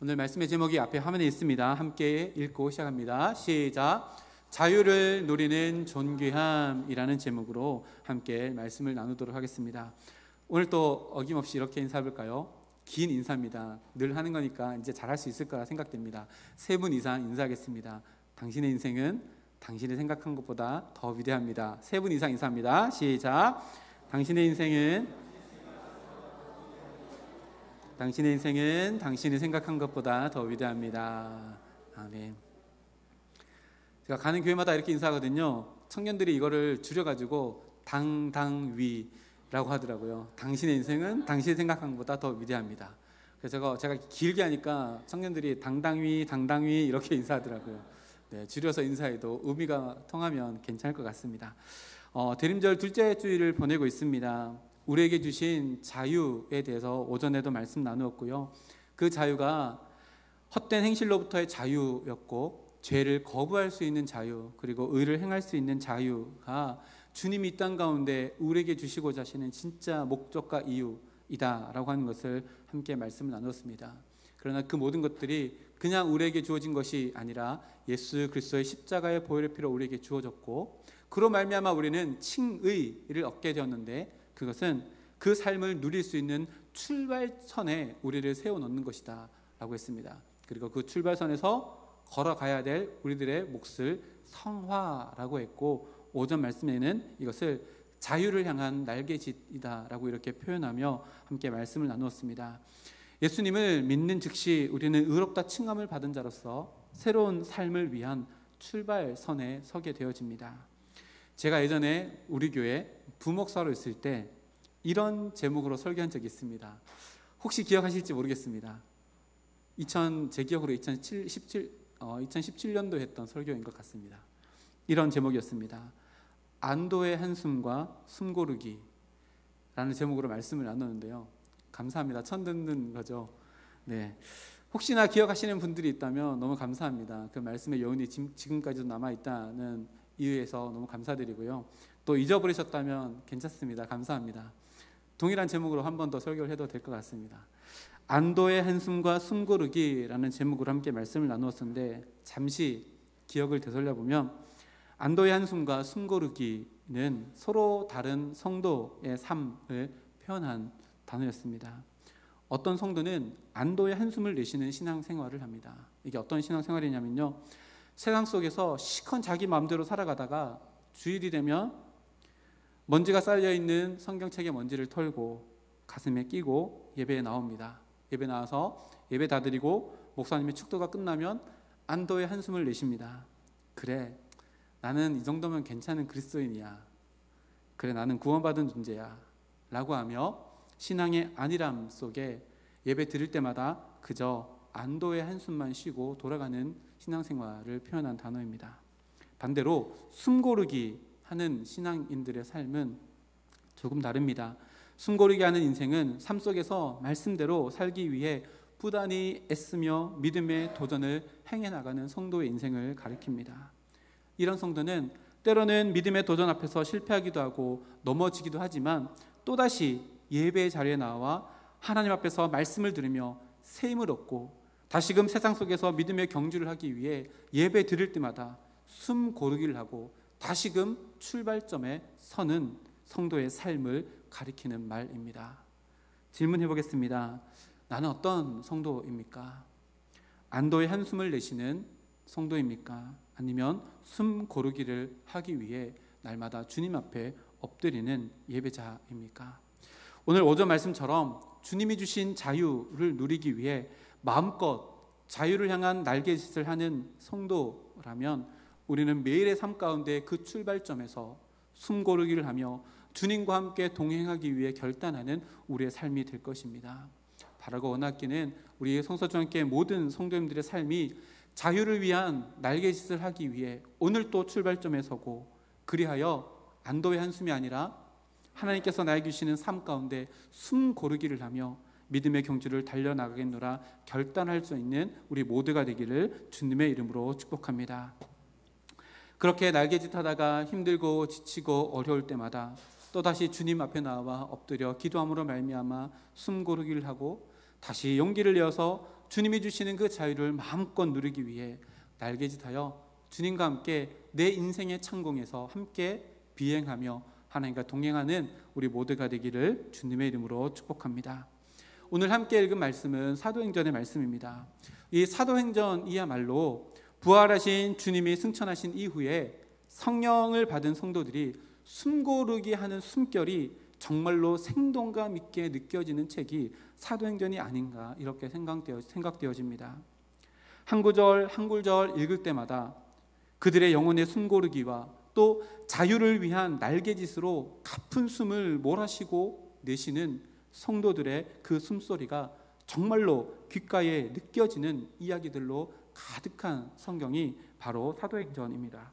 오늘 말씀의 제목이 앞에 화면에 있습니다. 함께 읽고 시작합니다. 시작. 자유를 누리는 존귀함이라는 제목으로 함께 말씀을 나누도록 하겠습니다. 오늘 또 어김없이 이렇게 인사해볼까요? 긴 인사입니다. 늘 하는 거니까 이제 잘할 수 있을 거라 생각됩니다. 3분 이상 인사하겠습니다. 당신의 인생은 당신이 생각한 것보다 더 위대합니다. 3분 이상 인사합니다. 시작. 당신의 인생은 당신이 생각한 것보다 더 위대합니다. 아멘. 제가 가는 교회마다 이렇게 인사하거든요. 청년들이 이거를 줄여가지고 당당위라고 하더라고요. 당신의 인생은 당신이 생각한 것보다 더 위대합니다. 그래서 제가 길게 하니까 청년들이 당당위 이렇게 인사하더라고요. 네, 줄여서 인사해도 의미가 통하면 괜찮을 것 같습니다. 대림절 둘째 주일을 보내고 있습니다. 우리에게 주신 자유에 대해서 오전에도 말씀 나누었고요. 그 자유가 헛된 행실로부터의 자유였고, 죄를 거부할 수 있는 자유, 그리고 의를 행할 수 있는 자유가 주님이 이 땅 가운데 우리에게 주시고자 하시는 진짜 목적과 이유이다라고 하는 것을 함께 말씀을 나눴습니다. 그러나 그 모든 것들이 그냥 우리에게 주어진 것이 아니라 예수 그리스도의 십자가의 보혈의 피로 우리에게 주어졌고, 그로 말미암아 우리는 칭의를 얻게 되었는데, 그것은 그 삶을 누릴 수 있는 출발선에 우리를 세워놓는 것이다 라고 했습니다. 그리고 그 출발선에서 걸어가야 될 우리들의 몫을 성화라고 했고, 오전 말씀에는 이것을 자유를 향한 날개짓이다 라고 이렇게 표현하며 함께 말씀을 나누었습니다. 예수님을 믿는 즉시 우리는 의롭다 칭함을 받은 자로서 새로운 삶을 위한 출발선에 서게 되어집니다. 제가 예전에 우리 교회 부목사로 있을 때 이런 제목으로 설교한 적이 있습니다. 혹시 기억하실지 모르겠습니다. 제 기억으로 2017년도에 했던 설교인 것 같습니다. 이런 제목이었습니다. 안도의 한숨과 숨고르기 라는 제목으로 말씀을 나누는데요. 감사합니다. 처음 듣는 거죠. 네. 혹시나 기억하시는 분들이 있다면 너무 감사합니다. 그 말씀의 여운이 지금까지도 남아있다는 이유에서 너무 감사드리고요. 또 잊어버리셨다면 괜찮습니다. 감사합니다. 동일한 제목으로 한 번 더 설교를 해도 될 것 같습니다. 안도의 한숨과 숨고르기라는 제목으로 함께 말씀을 나누었는데, 잠시 기억을 되돌려보면 안도의 한숨과 숨고르기는 서로 다른 성도의 삶을 표현한 단어였습니다. 어떤 성도는 안도의 한숨을 내쉬는 신앙생활을 합니다. 이게 어떤 신앙생활이냐면요, 세상 속에서 시컨 자기 마음대로 살아가다가 주일이 되면 먼지가 쌓여있는 성경책에 먼지를 털고 가슴에 끼고 예배에 나옵니다. 예배 나와서 예배 다 드리고 목사님의 축도가 끝나면 안도의 한숨을 내쉽니다. 그래, 나는 이 정도면 괜찮은 그리스도인이야. 그래, 나는 구원받은 존재야 라고 하며 신앙의 안일함 속에 예배 드릴 때마다 그저 안도의 한숨만 쉬고 돌아가는 신앙생활을 표현한 단어입니다. 반대로 숨고르기 하는 신앙인들의 삶은 조금 다릅니다. 숨고르기 하는 인생은 삶 속에서 말씀대로 살기 위해 부단히 애쓰며 믿음의 도전을 행해 나가는 성도의 인생을 가리킵니다. 이런 성도는 때로는 믿음의 도전 앞에서 실패하기도 하고 넘어지기도 하지만 또다시 예배의 자리에 나와 하나님 앞에서 말씀을 들으며 새 힘을 얻고 다시금 세상 속에서 믿음의 경주를 하기 위해 예배 드릴 때마다 숨 고르기를 하고 다시금 출발점에 서는 성도의 삶을 가리키는 말입니다. 질문해 보겠습니다. 나는 어떤 성도입니까? 안도의 한숨을 내쉬는 성도입니까? 아니면 숨 고르기를 하기 위해 날마다 주님 앞에 엎드리는 예배자입니까? 오늘 오전 말씀처럼 주님이 주신 자유를 누리기 위해 마음껏 자유를 향한 날개짓을 하는 성도라면 우리는 매일의 삶 가운데 그 출발점에서 숨고르기를 하며 주님과 함께 동행하기 위해 결단하는 우리의 삶이 될 것입니다. 바라고 원하기는 우리 성서중학교의 모든 성도님들의 삶이 자유를 위한 날개짓을 하기 위해 오늘 또 출발점에 서고, 그리하여 안도의 한숨이 아니라 하나님께서 나에게 주시는 삶 가운데 숨 고르기를 하며 믿음의 경주를 달려나가겠노라 결단할 수 있는 우리 모두가 되기를 주님의 이름으로 축복합니다. 그렇게 날개짓하다가 힘들고 지치고 어려울 때마다 또다시 주님 앞에 나와 엎드려 기도함으로 말미암아 숨 고르기를 하고 다시 용기를 내어서 주님이 주시는 그 자유를 마음껏 누리기 위해 날개짓하여 주님과 함께 내 인생의 창공에서 함께 비행하며 하나님과 동행하는 우리 모두가 되기를 주님의 이름으로 축복합니다. 오늘 함께 읽은 말씀은 사도행전의 말씀입니다. 이 사도행전이야말로 부활하신 주님이 승천하신 이후에 성령을 받은 성도들이 숨고르기 하는 숨결이 정말로 생동감 있게 느껴지는 책이 사도행전이 아닌가 이렇게 생각되어집니다. 한 구절 한 구절 읽을 때마다 그들의 영혼의 숨고르기와 또 자유를 위한 날개짓으로 가쁜 숨을 몰아쉬고 내쉬는 성도들의 그 숨소리가 정말로 귓가에 느껴지는 이야기들로 가득한 성경이 바로 사도행전입니다.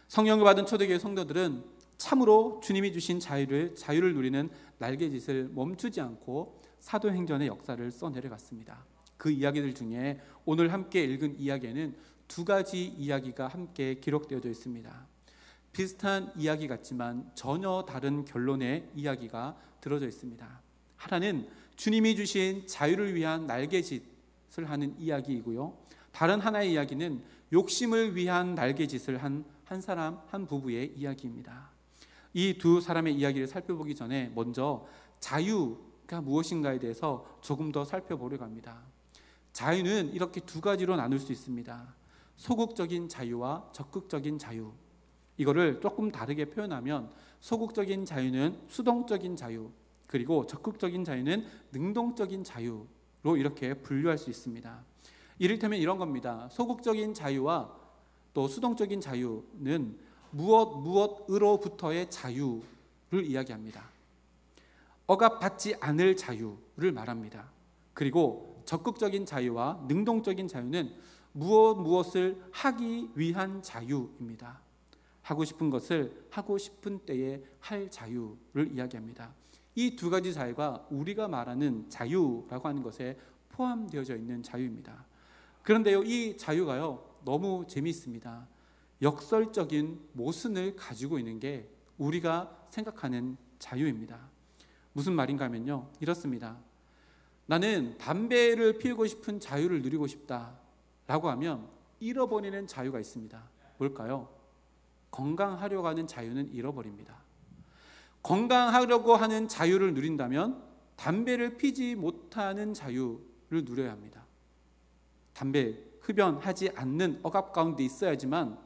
성령을 받은 초대교회 성도들은 참으로 주님이 주신 자유를 누리는 날개짓을 멈추지 않고 사도행전의 역사를 써내려갔습니다. 그 이야기들 중에 오늘 함께 읽은 이야기에는 두 가지 이야기가 함께 기록되어져 있습니다. 비슷한 이야기 같지만 전혀 다른 결론의 이야기가 들어져 있습니다. 하나는 주님이 주신 자유를 위한 날개짓을 하는 이야기이고요, 다른 하나의 이야기는 욕심을 위한 날개짓을 한 사람, 한 부부의 이야기입니다. 이 두 사람의 이야기를 살펴보기 전에 먼저 자유가 무엇인가에 대해서 조금 더 살펴보려고 합니다. 자유는 이렇게 두 가지로 나눌 수 있습니다. 소극적인 자유와 적극적인 자유. 이거를 조금 다르게 표현하면 소극적인 자유는 수동적인 자유, 그리고 적극적인 자유는 능동적인 자유로 이렇게 분류할 수 있습니다. 이를테면 이런 겁니다. 소극적인 자유와 또 수동적인 자유는 무엇으로부터의 자유를 이야기합니다. 억압받지 않을 자유를 말합니다. 그리고 적극적인 자유와 능동적인 자유는 무엇을 하기 위한 자유입니다. 하고 싶은 것을 하고 싶은 때에 할 자유를 이야기합니다. 이 두 가지 자유가 우리가 말하는 자유라고 하는 것에 포함되어져 있는 자유입니다. 그런데요, 이 자유가요 너무 재미있습니다. 역설적인 모순을 가지고 있는 게 우리가 생각하는 자유입니다. 무슨 말인가 하면요, 이렇습니다. 나는 담배를 피우고 싶은 자유를 누리고 싶다 라고 하면 잃어버리는 자유가 있습니다. 뭘까요? 건강하려고 하는 자유는 잃어버립니다. 건강하려고 하는 자유를 누린다면 담배를 피지 못하는 자유를 누려야 합니다. 담배 흡연하지 않는 억압 가운데 있어야지만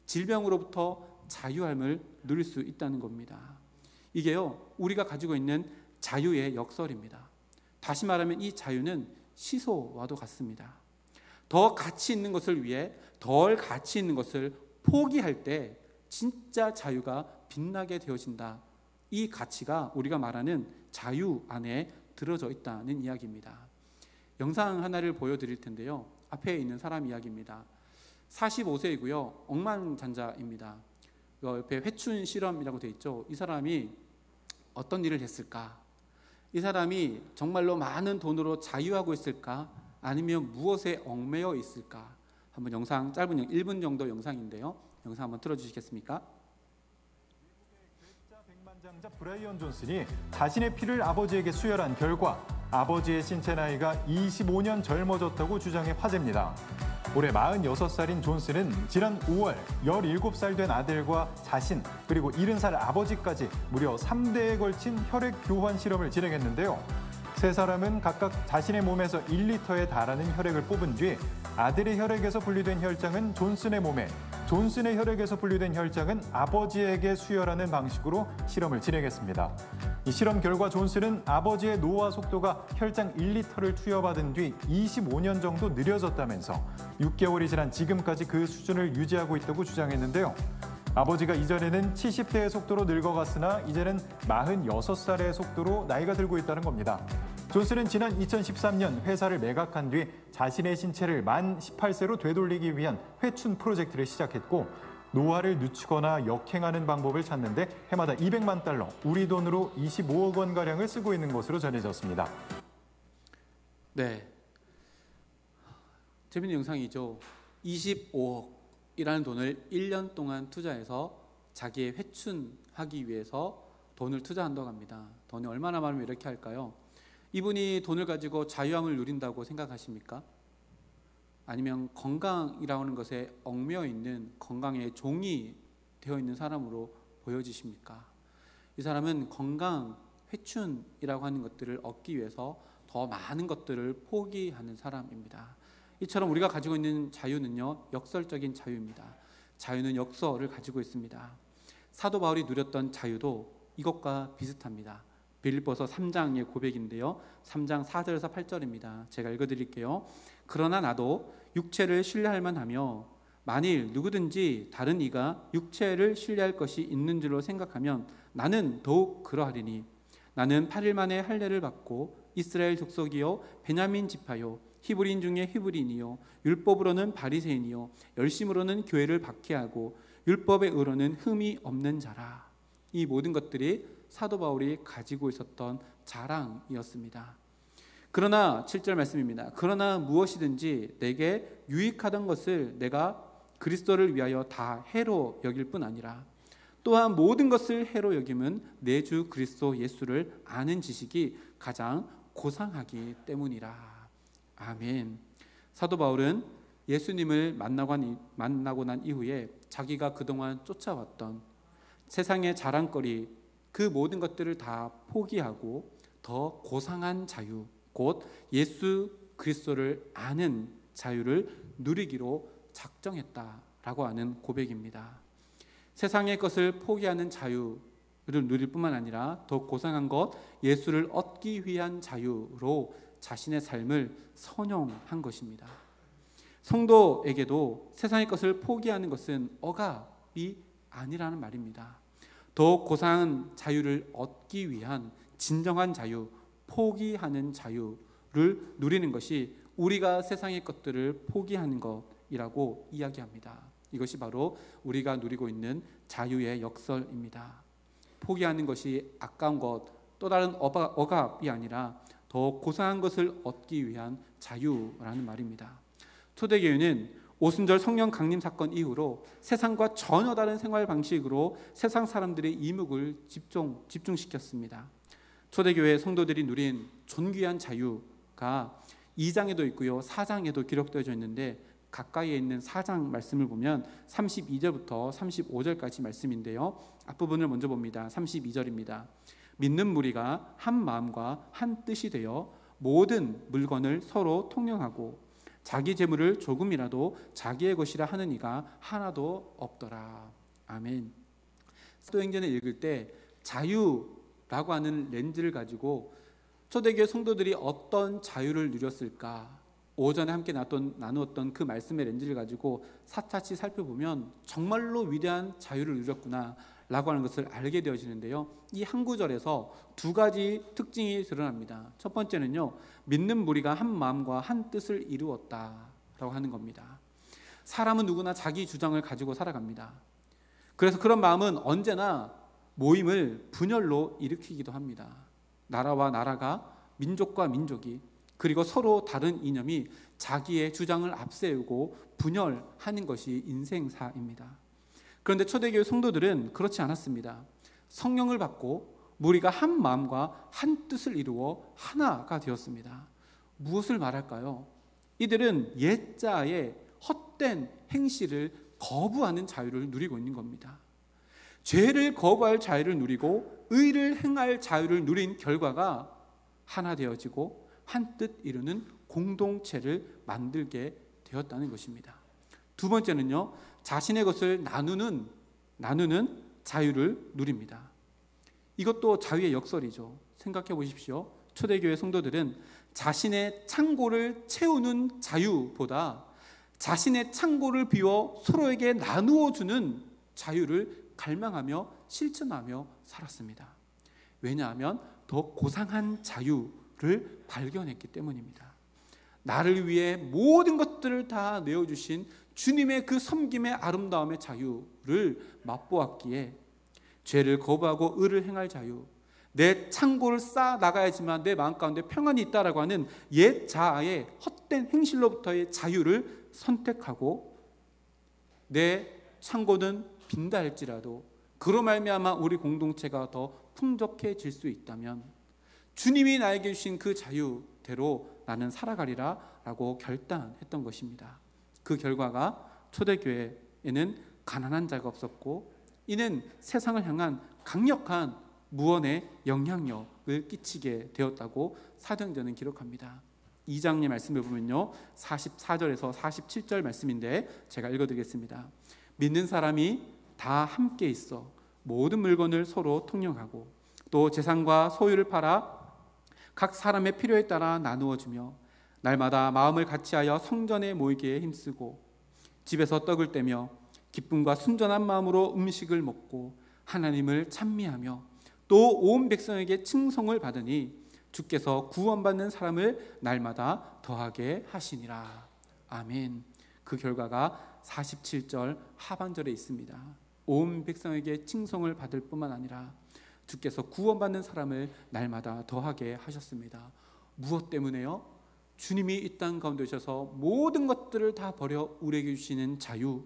질병으로부터 자유함을 누릴 수 있다는 겁니다. 이게요, 우리가 가지고 있는 자유의 역설입니다. 다시 말하면 이 자유는 시소와도 같습니다. 더 가치 있는 것을 위해 덜 가치 있는 것을 포기할 때 진짜 자유가 빛나게 되어진다. 이 가치가 우리가 말하는 자유 안에 들어져 있다는 이야기입니다. 영상 하나를 보여드릴 텐데요, 앞에 있는 사람 이야기입니다. 45세이고요 억만장자입니다. 옆에 회춘 실험이라고 되어 있죠. 이 사람이 어떤 일을 했을까? 이 사람이 정말로 많은 돈으로 자유하고 있을까? 아니면 무엇에 얽매여 있을까? 한번 영상, 짧은 1분 정도 영상인데요, 영상 한번 틀어주시겠습니까? 백만장자 브라이언 존슨이 자신의 피를 아버지에게 수혈한 결과 아버지의 신체 나이가 25년 젊어졌다고 주장해 화제입니다. 올해 46살인 존슨은 지난 5월 17살 된 아들과 자신 그리고 70살 아버지까지 무려 3대에 걸친 혈액 교환 실험을 진행했는데요. 세 사람은 각각 자신의 몸에서 1리터에 달하는 혈액을 뽑은 뒤 아들의 혈액에서 분리된 혈장은 존슨의 몸에, 존슨의 혈액에서 분리된 혈장은 아버지에게 수혈하는 방식으로 실험을 진행했습니다. 이 실험 결과 존슨은 아버지의 노화 속도가 혈장 1리터를 투여받은 뒤 25년 정도 느려졌다면서 6개월이 지난 지금까지 그 수준을 유지하고 있다고 주장했는데요. 아버지가 이전에는 70대의 속도로 늙어갔으나 이제는 46살의 속도로 나이가 들고 있다는 겁니다. 존슨은 지난 2013년 회사를 매각한 뒤 자신의 신체를 만 18세로 되돌리기 위한 회춘 프로젝트를 시작했고, 노화를 늦추거나 역행하는 방법을 찾는데 해마다 200만 달러, 우리 돈으로 25억 원가량을 쓰고 있는 것으로 전해졌습니다. 네, 재밌는 영상이죠. 25억이라는 돈을 1년 동안 투자해서 자기의 회춘하기 위해서 돈을 투자한다고 합니다. 돈이 얼마나 많으면 이렇게 할까요? 이분이 돈을 가지고 자유함을 누린다고 생각하십니까? 아니면 건강이라고 하는 것에 얽매여 있는 건강의 종이 되어 있는 사람으로 보여지십니까? 이 사람은 건강, 회춘이라고 하는 것들을 얻기 위해서 더 많은 것들을 포기하는 사람입니다. 이처럼 우리가 가지고 있는 자유는요, 역설적인 자유입니다. 자유는 역설을 가지고 있습니다. 사도 바울이 누렸던 자유도 이것과 비슷합니다. 빌립보서 3장의 고백인데요, 3장 4절에서 8절입니다. 제가 읽어드릴게요. 그러나 나도 육체를 신뢰할 만하며 만일 누구든지 다른 이가 육체를 신뢰할 것이 있는 줄로 생각하면 나는 더욱 그러하리니 나는 8일 만에 할례를 받고 이스라엘 족속이요 베냐민 지파요 히브리인 중에 히브리인이요 율법으로는 바리새인이요 열심으로는 교회를 박해하고 율법의 의로는 흠이 없는 자라. 이 모든 것들이 사도 바울이 가지고 있었던 자랑이었습니다. 그러나 7절 말씀입니다. 그러나 무엇이든지 내게 유익하던 것을 내가 그리스도를 위하여 다 해로 여길 뿐 아니라 또한 모든 것을 해로 여김은 내 주 그리스도 예수를 아는 지식이 가장 고상하기 때문이라. 아멘. 사도 바울은 예수님을 만나고 난 이후에 자기가 그동안 쫓아왔던 세상의 자랑거리 그 모든 것들을 다 포기하고 더 고상한 자유, 곧 예수 그리스도를 아는 자유를 누리기로 작정했다라고 하는 고백입니다. 세상의 것을 포기하는 자유를 누릴 뿐만 아니라 더 고상한 것 예수를 얻기 위한 자유로 자신의 삶을 선용한 것입니다. 성도에게도 세상의 것을 포기하는 것은 억압이 아니라는 말입니다. 더 고상한 자유를 얻기 위한 진정한 자유, 포기하는 자유를 누리는 것이 우리가 세상의 것들을 포기하는 것이라고 이야기합니다. 이것이 바로 우리가 누리고 있는 자유의 역설입니다. 포기하는 것이 아까운 것, 또 다른 억압이 아니라 더 고상한 것을 얻기 위한 자유라는 말입니다. 초대교회는 오순절 성령 강림 사건 이후로 세상과 전혀 다른 생활 방식으로 세상 사람들의 이목을 집중시켰습니다. 초대교회 성도들이 누린 존귀한 자유가 2장에도 있고요, 4장에도 기록되어져 있는데 가까이에 있는 4장 말씀을 보면 32절부터 35절까지 말씀인데요, 앞부분을 먼저 봅니다. 32절입니다. 믿는 무리가 한 마음과 한 뜻이 되어 모든 물건을 서로 통용하고 자기 재물을 조금이라도 자기의 것이라 하는 이가 하나도 없더라. 아멘. 사도행전을 읽을 때 자유라고 하는 렌즈를 가지고 초대교회 성도들이 어떤 자유를 누렸을까, 오전에 함께 나누었던 그 말씀의 렌즈를 가지고 사타치 살펴보면 정말로 위대한 자유를 누렸구나 라고 하는 것을 알게 되어지는데요, 이 한 구절에서 두 가지 특징이 드러납니다. 첫 번째는요, 믿는 무리가 한 마음과 한 뜻을 이루었다라고 하는 겁니다. 사람은 누구나 자기 주장을 가지고 살아갑니다. 그래서 그런 마음은 언제나 모임을 분열로 일으키기도 합니다. 나라와 나라가, 민족과 민족이, 그리고 서로 다른 이념이 자기의 주장을 앞세우고 분열하는 것이 인생사입니다. 그런데 초대교회 성도들은 그렇지 않았습니다. 성령을 받고 무리가 한 마음과 한 뜻을 이루어 하나가 되었습니다. 무엇을 말할까요? 이들은 옛자의 헛된 행실을 거부하는 자유를 누리고 있는 겁니다. 죄를 거부할 자유를 누리고 의를 행할 자유를 누린 결과가 하나 되어지고 한 뜻 이루는 공동체를 만들게 되었다는 것입니다. 두 번째는요, 자신의 것을 나누는 자유를 누립니다. 이것도 자유의 역설이죠. 생각해 보십시오. 초대교회 성도들은 자신의 창고를 채우는 자유보다 자신의 창고를 비워 서로에게 나누어 주는 자유를 갈망하며 실천하며 살았습니다. 왜냐하면 더 고상한 자유를 발견했기 때문입니다. 나를 위해 모든 것들을 다 내어주신 주님의 그 섬김의 아름다움의 자유를 맛보았기에 죄를 거부하고 의를 행할 자유, 내 창고를 쌓아 나가야지만 내 마음 가운데 평안이 있다라고 하는 옛 자아의 헛된 행실로부터의 자유를 선택하고 내 창고는 빈다 할지라도 그로 말미암아 우리 공동체가 더 풍족해질 수 있다면 주님이 나에게 주신 그 자유대로 나는 살아가리라 라고 결단했던 것입니다. 그 결과가 초대교회에는 가난한 자가 없었고, 이는 세상을 향한 강력한 무언의 영향력을 끼치게 되었다고 사도행전은 기록합니다. 2장의 말씀을 보면요, 44절에서 47절 말씀인데 제가 읽어드리겠습니다. 믿는 사람이 다 함께 있어 모든 물건을 서로 통용하고 또 재산과 소유를 팔아 각 사람의 필요에 따라 나누어 주며 날마다 마음을 같이하여 성전에 모이기에 힘쓰고 집에서 떡을 떼며 기쁨과 순전한 마음으로 음식을 먹고 하나님을 찬미하며 또 온 백성에게 칭송을 받으니 주께서 구원받는 사람을 날마다 더하게 하시니라. 아멘. 그 결과가 47절 하반절에 있습니다. 온 백성에게 칭송을 받을 뿐만 아니라 주께서 구원받는 사람을 날마다 더하게 하셨습니다. 무엇 때문에요? 주님이 이 땅 가운데 오셔서 모든 것들을 다 버려 우리에게 주시는 자유,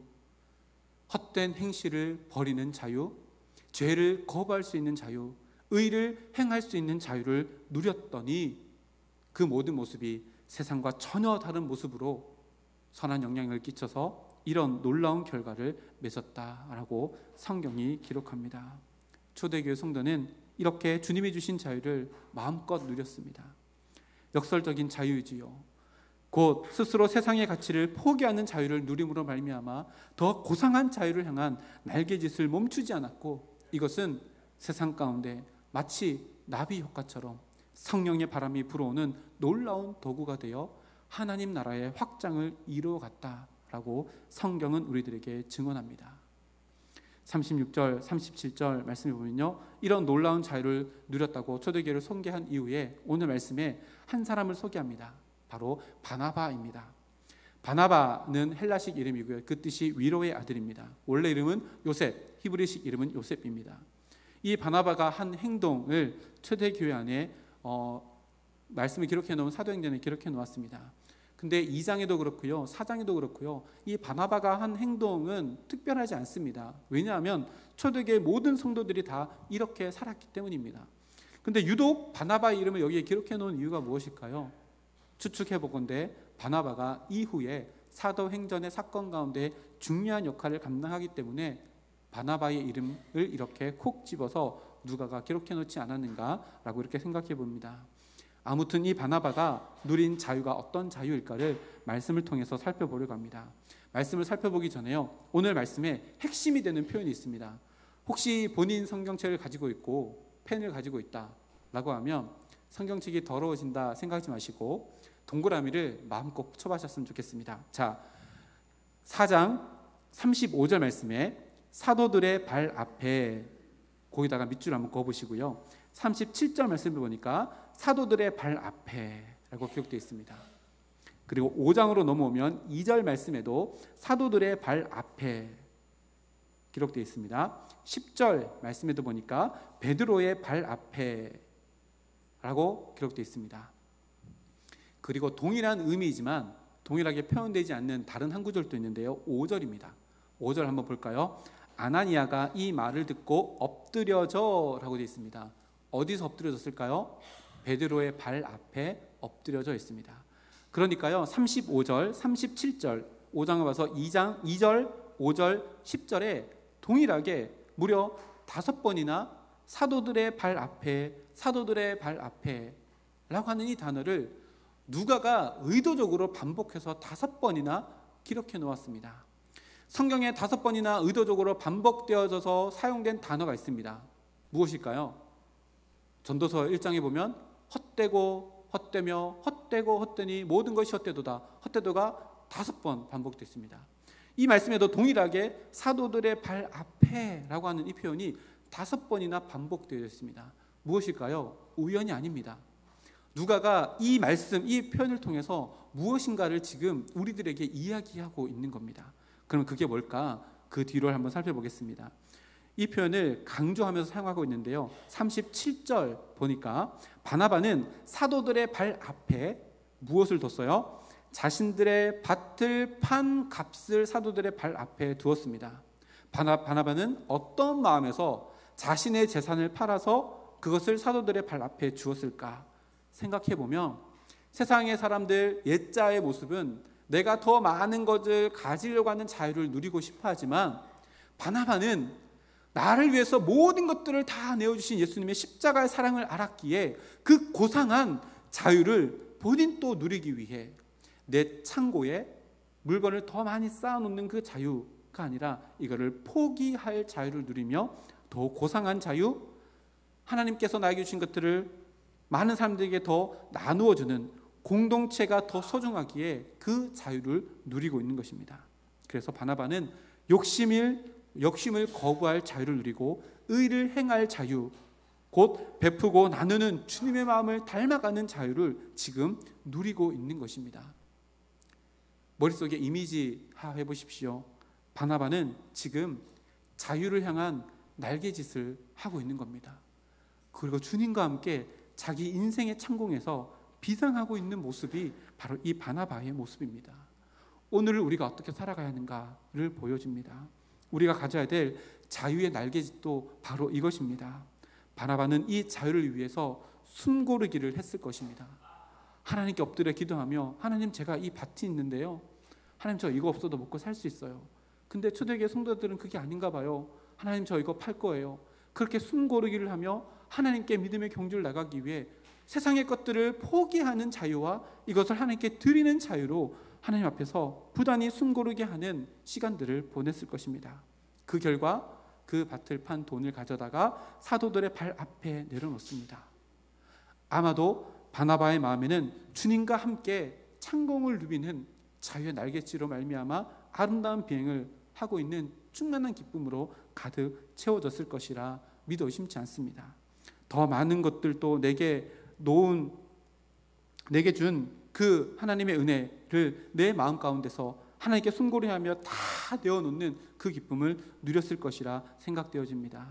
헛된 행실을 버리는 자유, 죄를 거부할 수 있는 자유, 의를 행할 수 있는 자유를 누렸더니 그 모든 모습이 세상과 전혀 다른 모습으로 선한 영향을 끼쳐서 이런 놀라운 결과를 맺었다라고 성경이 기록합니다. 초대교회 성도는 이렇게 주님이 주신 자유를 마음껏 누렸습니다. 역설적인 자유이지요. 곧 스스로 세상의 가치를 포기하는 자유를 누림으로 말미암아 더 고상한 자유를 향한 날개짓을 멈추지 않았고, 이것은 세상 가운데 마치 나비 효과처럼 성령의 바람이 불어오는 놀라운 도구가 되어 하나님 나라의 확장을 이루어갔다라고 성경은 우리들에게 증언합니다. 36절, 37절 말씀을 보면요, 이런 놀라운 자유를 누렸다고 초대교회를 소개한 이후에 오늘 말씀에 한 사람을 소개합니다. 바로 바나바입니다. 바나바는 헬라식 이름이고요, 그 뜻이 위로의 아들입니다. 원래 이름은 요셉, 히브리식 이름은 요셉입니다. 이 바나바가 한 행동을 초대교회 안에 말씀을 기록해 놓은 사도행전에 기록해 놓았습니다. 근데 2장에도 그렇고요, 4장에도 그렇고요, 이 바나바가 한 행동은 특별하지 않습니다. 왜냐하면 초대교회 모든 성도들이 다 이렇게 살았기 때문입니다. 근데 유독 바나바의 이름을 여기에 기록해 놓은 이유가 무엇일까요? 추측해 보건대 바나바가 이후에 사도행전의 사건 가운데 중요한 역할을 감당하기 때문에 바나바의 이름을 이렇게 콕 집어서 누가가 기록해 놓지 않았는가라고 이렇게 생각해 봅니다. 아무튼 이 바나바가 누린 자유가 어떤 자유일까를 말씀을 통해서 살펴보려고 합니다. 말씀을 살펴보기 전에요, 오늘 말씀에 핵심이 되는 표현이 있습니다. 혹시 본인 성경책을 가지고 있고 펜을 가지고 있다라고 하면 성경책이 더러워진다 생각하지 마시고 동그라미를 마음껏 쳐봐셨으면 좋겠습니다. 자, 4장 35절 말씀에 사도들의 발 앞에, 거기다가 밑줄 한번 그어보시고요, 37절 말씀을 보니까 사도들의 발 앞에 라고 기록되어 있습니다. 그리고 5장으로 넘어오면 2절 말씀에도 사도들의 발 앞에 기록되어 있습니다. 10절 말씀에도 보니까 베드로의 발 앞에 라고 기록되어 있습니다. 그리고 동일한 의미이지만 동일하게 표현되지 않는 다른 한 구절도 있는데요, 5절입니다. 5절 한번 볼까요? 아나니아가 이 말을 듣고 엎드려져 라고 되어 있습니다. 어디서 엎드려졌을까요? 베드로의 발 앞에 엎드려져 있습니다. 그러니까요, 35절, 37절, 5장을 봐서 2장, 2절, 5절, 10절에 동일하게 무려 5번이나 사도들의 발 앞에, 사도들의 발 앞에 라고 하는 이 단어를 누가가 의도적으로 반복해서 5번이나 기록해 놓았습니다. 성경에 5번이나 의도적으로 반복되어져서 사용된 단어가 있습니다. 무엇일까요? 전도서 1장에 보면 헛되고 헛되며 헛되고 헛되니 모든 것이 헛되도다. 헛되도가 5번 반복됐습니다. 이 말씀에도 동일하게 사도들의 발 앞에라고 하는 이 표현이 5번이나 반복되어 있습니다. 무엇일까요? 우연이 아닙니다. 누가가 이 말씀, 이 표현을 통해서 무엇인가를 지금 우리들에게 이야기하고 있는 겁니다. 그럼 그게 뭘까? 그 뒤를 한번 살펴보겠습니다. 이 표현을 강조하면서 사용하고 있는데요, 37절 보니까 바나바는 사도들의 발 앞에 무엇을 뒀어요? 자신들의 밭을 판 값을 사도들의 발 앞에 두었습니다. 바나바는 어떤 마음에서 자신의 재산을 팔아서 그것을 사도들의 발 앞에 주었을까 생각해 보면 세상의 사람들 옛자의 모습은 내가 더 많은 것을 가지려고 하는 자유를 누리고 싶어 하지만 바나바는 나를 위해서 모든 것들을 다 내어주신 예수님의 십자가의 사랑을 알았기에 그 고상한 자유를 본인 또 누리기 위해 내 창고에 물건을 더 많이 쌓아놓는 그 자유가 아니라 이거를 포기할 자유를 누리며 더 고상한 자유, 하나님께서 나에게 주신 것들을 많은 사람들에게 더 나누어주는 공동체가 더 소중하기에 그 자유를 누리고 있는 것입니다. 그래서 바나바는 욕심을 거부할 자유를 누리고 의를 행할 자유, 곧 베푸고 나누는 주님의 마음을 닮아가는 자유를 지금 누리고 있는 것입니다. 머릿속에 이미지화 해보십시오. 바나바는 지금 자유를 향한 날개짓을 하고 있는 겁니다. 그리고 주님과 함께 자기 인생의 창공에서 비상하고 있는 모습이 바로 이 바나바의 모습입니다. 오늘을 우리가 어떻게 살아가야 하는가를 보여줍니다. 우리가 가져야 될 자유의 날개짓도 바로 이것입니다. 바나바는 이 자유를 위해서 숨고르기를 했을 것입니다. 하나님께 엎드려 기도하며 하나님, 제가 이 밭이 있는데요, 하나님 저 이거 없어도 먹고 살 수 있어요. 근데 초대교회 성도들은 그게 아닌가 봐요. 하나님 저 이거 팔 거예요. 그렇게 숨고르기를 하며 하나님께 믿음의 경주를 나가기 위해 세상의 것들을 포기하는 자유와 이것을 하나님께 드리는 자유로 하나님 앞에서 부단히 숨고르게 하는 시간들을 보냈을 것입니다. 그 결과 그 밭을 판 돈을 가져다가 사도들의 발 앞에 내려놓습니다. 아마도 바나바의 마음에는 주님과 함께 창공을 누비는 자유의 날갯짓으로 말미암아 아름다운 비행을 하고 있는 충만한 기쁨으로 가득 채워졌을 것이라 믿어 의심치 않습니다. 더 많은 것들도 내게 준 그 하나님의 은혜를 내 마음 가운데서 하나님께 숨고리하며 다 내어놓는 그 기쁨을 누렸을 것이라 생각되어집니다.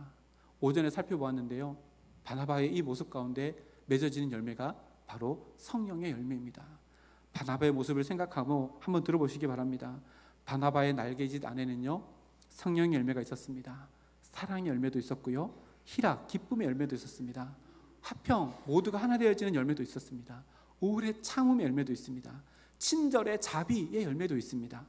오전에 살펴보았는데요, 바나바의 이 모습 가운데 맺어지는 열매가 바로 성령의 열매입니다. 바나바의 모습을 생각하고 한번 들어보시기 바랍니다. 바나바의 날개짓 안에는요, 성령의 열매가 있었습니다. 사랑의 열매도 있었고요, 희락, 기쁨의 열매도 있었습니다. 화평, 모두가 하나 되어지는 열매도 있었습니다. 오래 참음의 열매도 있습니다. 친절의 자비의 열매도 있습니다.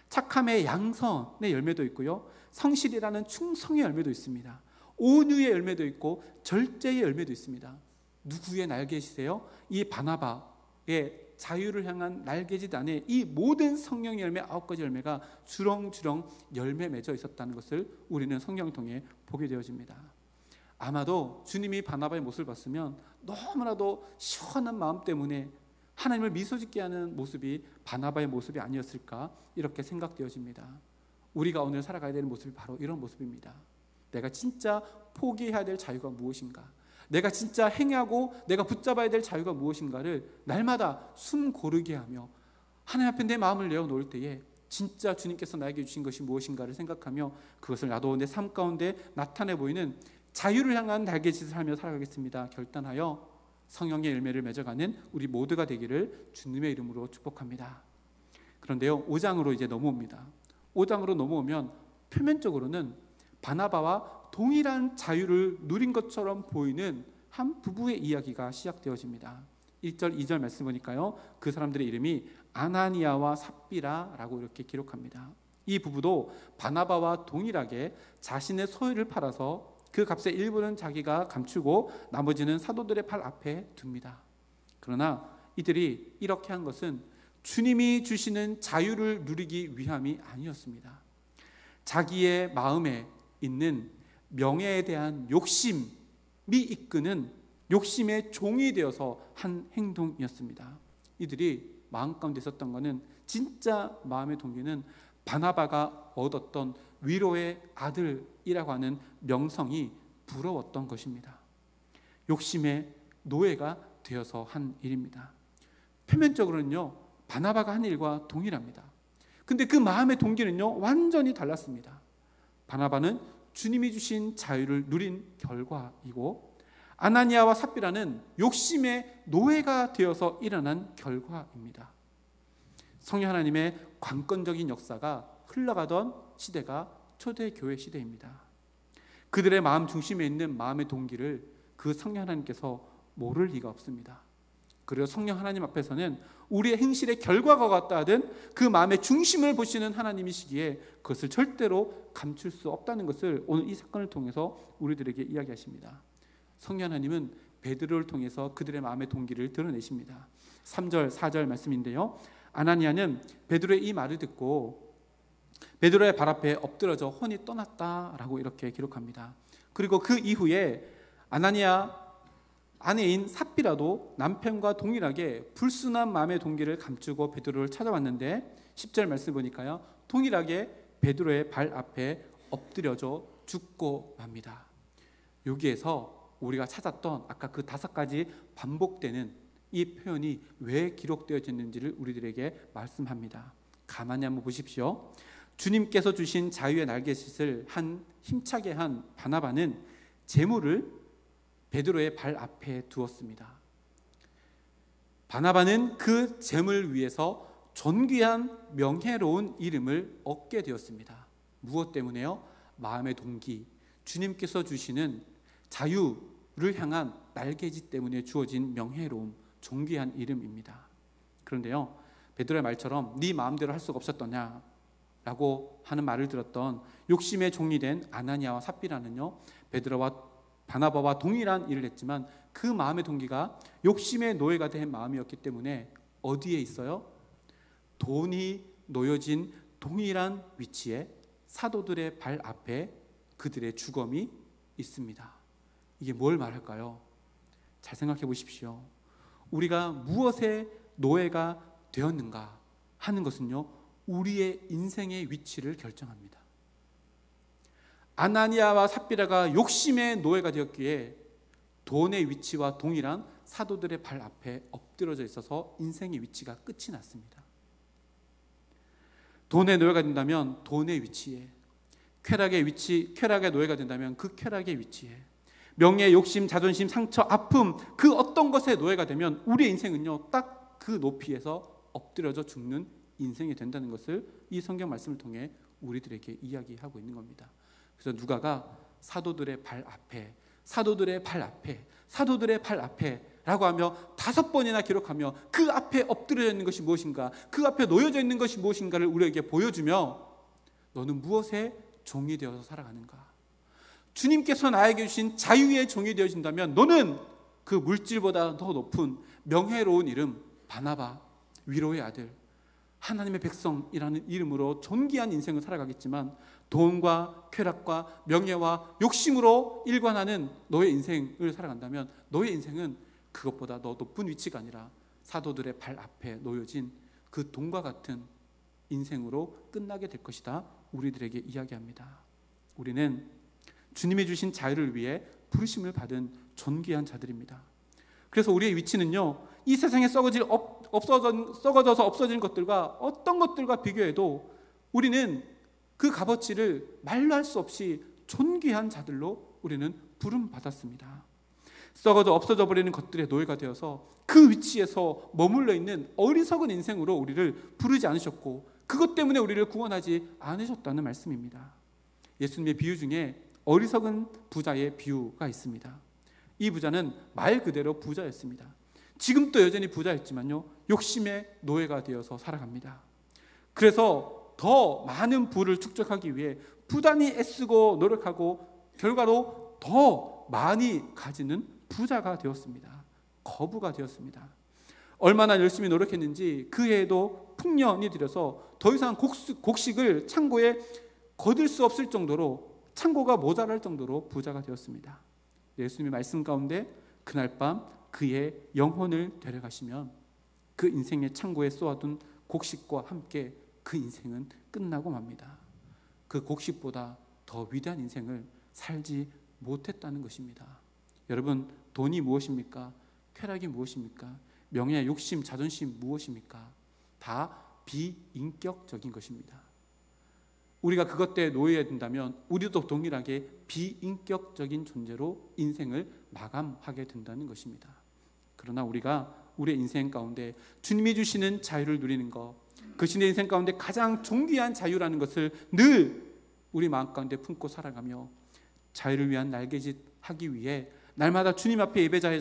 착함의 양선의 열매도 있고요, 성실이라는 충성의 열매도 있습니다. 온유의 열매도 있고 절제의 열매도 있습니다. 누구의 날개짓이세요? 이 바나바의 자유를 향한 날개짓 안에 이 모든 성령의 열매 9가지 열매가 주렁주렁 열매 맺어 있었다는 것을 우리는 성경을 통해 보게 되어집니다. 아마도 주님이 바나바의 모습을 봤으면 너무나도 시원한 마음 때문에 하나님을 미소 짓게 하는 모습이 바나바의 모습이 아니었을까 이렇게 생각되어집니다. 우리가 오늘 살아가야 되는 모습이 바로 이런 모습입니다. 내가 진짜 포기해야 될 자유가 무엇인가, 내가 진짜 행하고 내가 붙잡아야 될 자유가 무엇인가를 날마다 숨 고르게 하며 하나님 앞에 내 마음을 내어놓을 때에 진짜 주님께서 나에게 주신 것이 무엇인가를 생각하며 그것을 나도 내 삶 가운데 나타내 보이는 자유를 향한 날개짓을 하며 살아가겠습니다. 결단하여 성령의 열매를 맺어가는 우리 모두가 되기를 주님의 이름으로 축복합니다. 그런데요, 5장으로 이제 넘어옵니다. 5장으로 넘어오면 표면적으로는 바나바와 동일한 자유를 누린 것처럼 보이는 한 부부의 이야기가 시작되어집니다. 1절, 2절 말씀 보니까요, 그 사람들의 이름이 아나니아와 삽비라라고 이렇게 기록합니다. 이 부부도 바나바와 동일하게 자신의 소유를 팔아서 그 값의 일부는 자기가 감추고 나머지는 사도들의 발 앞에 둡니다. 그러나 이들이 이렇게 한 것은 주님이 주시는 자유를 누리기 위함이 아니었습니다. 자기의 마음에 있는 명예에 대한 욕심이 이끄는 욕심의 종이 되어서 한 행동이었습니다. 이들이 마음 가운데 있었던 것은, 진짜 마음의 동기는 바나바가 얻었던 위로의 아들이라고 하는 명성이 부러웠던 것입니다. 욕심의 노예가 되어서 한 일입니다. 표면적으로는요, 바나바가 한 일과 동일합니다. 근데 그 마음의 동기는요, 완전히 달랐습니다. 바나바는 주님이 주신 자유를 누린 결과이고, 아나니아와 삽비라는 욕심의 노예가 되어서 일어난 결과입니다. 성령 하나님의 관건적인 역사가 흘러가던 시대가 초대교회 시대입니다. 그들의 마음 중심에 있는 마음의 동기를 그 성령 하나님께서 모를 리가 없습니다. 그리고 성령 하나님 앞에서는 우리의 행실의 결과가 같다 하든 그 마음의 중심을 보시는 하나님이시기에 그것을 절대로 감출 수 없다는 것을 오늘 이 사건을 통해서 우리들에게 이야기하십니다. 성령 하나님은 베드로를 통해서 그들의 마음의 동기를 드러내십니다. 3절 4절 말씀인데요, 아나니아는 베드로의 이 말을 듣고 베드로의 발 앞에 엎드러져 혼이 떠났다라고 이렇게 기록합니다. 그리고 그 이후에 아나니아 아내인 삽비라도 남편과 동일하게 불순한 마음의 동기를 감추고 베드로를 찾아왔는데 10절 말씀 보니까요, 동일하게 베드로의 발 앞에 엎드려져 죽고 맙니다. 여기에서 우리가 찾았던 아까 그 5가지 반복되는 이 표현이 왜 기록되어졌는지를 우리들에게 말씀합니다. 가만히 한번 보십시오. 주님께서 주신 자유의 날개짓을 힘차게 한 바나바는 재물을 베드로의 발 앞에 두었습니다. 바나바는 그 재물 위에서 존귀한 명예로운 이름을 얻게 되었습니다. 무엇 때문에요? 마음의 동기, 주님께서 주시는 자유를 향한 날개짓 때문에 주어진 명예로움, 존귀한 이름입니다. 그런데요, 베드로의 말처럼 네 마음대로 할 수가 없었더냐 라고 하는 말을 들었던 욕심의 종이 된 아나니아와 삽비라는요, 베드로와 바나바와 동일한 일을 했지만 그 마음의 동기가 욕심의 노예가 된 마음이었기 때문에 어디에 있어요? 돈이 놓여진 동일한 위치에 사도들의 발 앞에 그들의 주검이 있습니다. 이게 뭘 말할까요? 잘 생각해 보십시오. 우리가 무엇의 노예가 되었는가 하는 것은요, 우리의 인생의 위치를 결정합니다. 아나니아와 삽비라가 욕심의 노예가 되었기에 돈의 위치와 동일한 사도들의 발 앞에 엎드러져 있어서 인생의 위치가 끝이 났습니다. 돈의 노예가 된다면 돈의 위치에, 쾌락의 노예가 된다면 그 쾌락의 위치에, 명예, 욕심, 자존심, 상처, 아픔, 그 어떤 것의 노예가 되면 우리의 인생은요, 딱 그 높이에서 엎드려져 죽는 인생이 된다는 것을 이 성경 말씀을 통해 우리들에게 이야기하고 있는 겁니다. 그래서 누가가 사도들의 발 앞에, 사도들의 발 앞에, 사도들의 발 앞에 라고 하며 5번이나 기록하며 그 앞에 엎드려져 있는 것이 무엇인가, 그 앞에 놓여져 있는 것이 무엇인가를 우리에게 보여주며 너는 무엇의 종이 되어서 살아가는가, 주님께서 나에게 주신 자유의 종이 되어진다면 너는 그 물질보다 더 높은 명예로운 이름 바나바, 위로의 아들, 하나님의 백성이라는 이름으로 존귀한 인생을 살아가겠지만 돈과 쾌락과 명예와 욕심으로 일관하는 너의 인생을 살아간다면 너의 인생은 그것보다 더 높은 위치가 아니라 사도들의 발 앞에 놓여진 그 돈과 같은 인생으로 끝나게 될 것이다, 우리들에게 이야기합니다. 우리는 주님이 주신 자유를 위해 부르심을 받은 존귀한 자들입니다. 그래서 우리의 위치는요, 이 세상에 썩어져서 없어지는 것들과 어떤 것들과 비교해도 우리는 그 값어치를 말로 할 수 없이 존귀한 자들로 우리는 부름받았습니다. 썩어져 없어져 버리는 것들의 노예가 되어서 그 위치에서 머물러 있는 어리석은 인생으로 우리를 부르지 않으셨고 그것 때문에 우리를 구원하지 않으셨다는 말씀입니다. 예수님의 비유 중에 어리석은 부자의 비유가 있습니다. 이 부자는 말 그대로 부자였습니다. 지금도 여전히 부자였지만요, 욕심의 노예가 되어서 살아갑니다. 그래서 더 많은 부를 축적하기 위해 부단히 애쓰고 노력하고 결과로 더 많이 가지는 부자가 되었습니다. 거부가 되었습니다. 얼마나 열심히 노력했는지 그 해에도 풍년이 들여서 더 이상 곡식을 창고에 거둘 수 없을 정도로, 창고가 모자랄 정도로 부자가 되었습니다. 예수님의 말씀 가운데 그날 밤 그의 영혼을 데려가시면 그 인생의 창고에 쏘아둔 곡식과 함께 그 인생은 끝나고 맙니다. 그 곡식보다 더 위대한 인생을 살지 못했다는 것입니다. 여러분, 돈이 무엇입니까? 쾌락이 무엇입니까? 명예, 욕심, 자존심 무엇입니까? 다 비인격적인 것입니다. 우리가 그것 때에 놓여야 된다면 우리도 동일하게 비인격적인 존재로 인생을 마감하게 된다는 것입니다. 그러나 우리가 우리의 인생 가운데 주님이 주시는 자유를 누리는 것, 그것이 내 인생 가운데 가장 존귀한 자유라는 것을 늘 우리 마음 가운데 품고 살아가며 자유를 위한 날개짓 하기 위해 날마다 주님 앞에 예배자의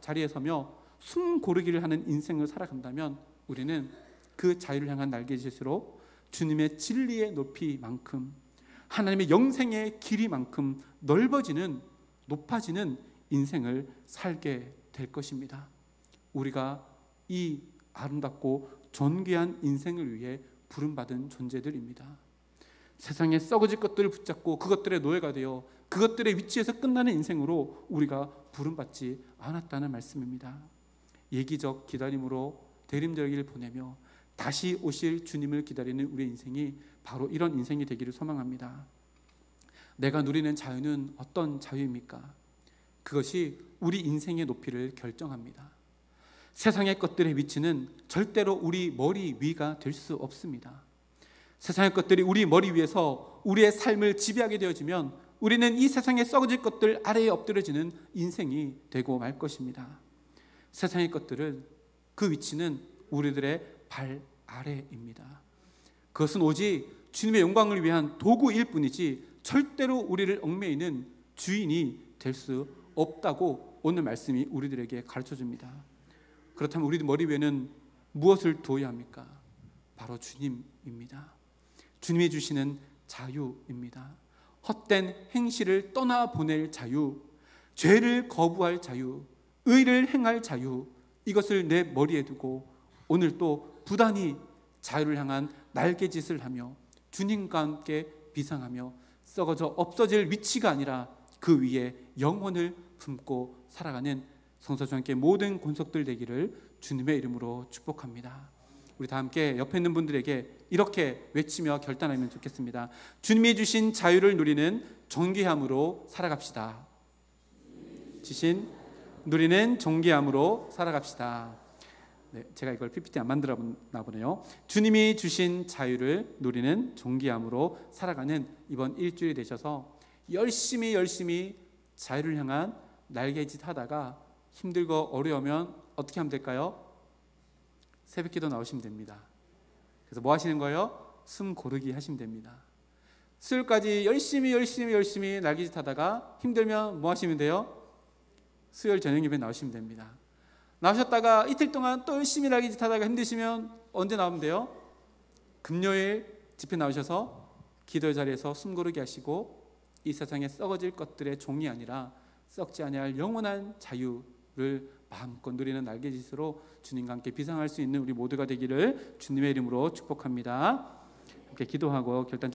자리에 서며 숨 고르기를 하는 인생을 살아간다면 우리는 그 자유를 향한 날개짓으로 주님의 진리의 높이만큼, 하나님의 영생의 길이만큼 넓어지는, 높아지는 인생을 살게 될 것입니다. 우리가 이 아름답고 존귀한 인생을 위해 부름받은 존재들입니다. 세상에 썩어질 것들을 붙잡고 그것들의 노예가 되어 그것들의 위치에서 끝나는 인생으로 우리가 부름받지 않았다는 말씀입니다. 예기적 기다림으로 대림절기를 보내며 다시 오실 주님을 기다리는 우리의 인생이 바로 이런 인생이 되기를 소망합니다. 내가 누리는 자유는 어떤 자유입니까? 그것이 우리 인생의 높이를 결정합니다. 세상의 것들의 위치는 절대로 우리 머리 위가 될 수 없습니다. 세상의 것들이 우리 머리 위에서 우리의 삶을 지배하게 되어지면 우리는 이 세상에 썩어질 것들 아래에 엎드려지는 인생이 되고 말 것입니다. 세상의 것들은 그 위치는 우리들의 발 아래입니다. 그것은 오직 주님의 영광을 위한 도구일 뿐이지 절대로 우리를 얽매이는 주인이 될 수 없다고 오늘 말씀이 우리들에게 가르쳐줍니다. 그렇다면 우리 머리 위에는 무엇을 두어야 합니까? 바로 주님입니다. 주님이 주시는 자유입니다. 헛된 행실을 떠나보낼 자유, 죄를 거부할 자유, 의를 행할 자유, 이것을 내 머리에 두고 오늘 또 부단히 자유를 향한 날개짓을 하며 주님과 함께 비상하며 썩어져 없어질 위치가 아니라 그 위에 영혼을 품고 살아가는 성도와 함께 모든 권속들 되기를 주님의 이름으로 축복합니다. 우리 다 함께 옆에 있는 분들에게 이렇게 외치며 결단하면 좋겠습니다. 주님이 주신 자유를 누리는 존귀함으로 살아갑시다. 누리는 존귀함으로 살아갑시다. 네, 제가 이걸 PPT 안 만들었나 보네요. 주님이 주신 자유를 누리는 존귀함으로 살아가는 이번 일주일이 되셔서 열심히 자유를 향한 날개짓 하다가 힘들고 어려우면 어떻게 하면 될까요? 새벽기도 나오시면 됩니다. 그래서 뭐 하시는 거예요? 숨 고르기 하시면 됩니다. 수요일까지 열심히 날개짓 하다가 힘들면 뭐 하시면 돼요? 수요일 저녁 예배 나오시면 됩니다. 나오셨다가 이틀 동안 또 열심히 날개짓 하다가 힘드시면 언제 나오면 돼요? 금요일 집회 나오셔서 기도의 자리에서 숨 고르기 하시고 이 세상에 썩어질 것들의 종이 아니라 썩지 아니할 영원한 자유를 마음껏 누리는 날개짓으로 주님과 함께 비상할 수 있는 우리 모두가 되기를 주님의 이름으로 축복합니다. 함께 기도하고 결단